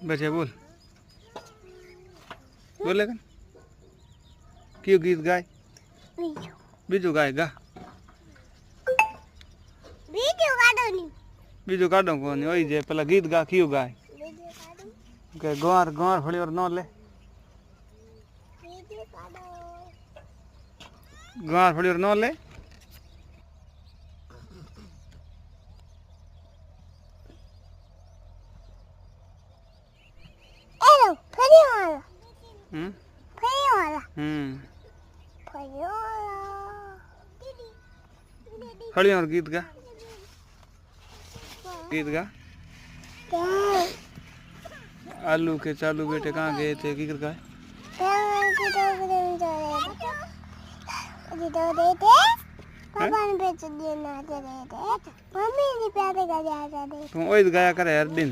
बचे बोल बोले कन क्यों गीत गाय बीजू गाय गा बीजू काढो कोनी ओई जे पहला गीत गा क्यों गाय के गोर गोर फड़ी और न ले गोर फड़ी और न ले फड़ी और गीत गा गीत गा आलू के चालू बेटे कहाँ गए थे की कर गाय तुम ओई गाया करे हर दिन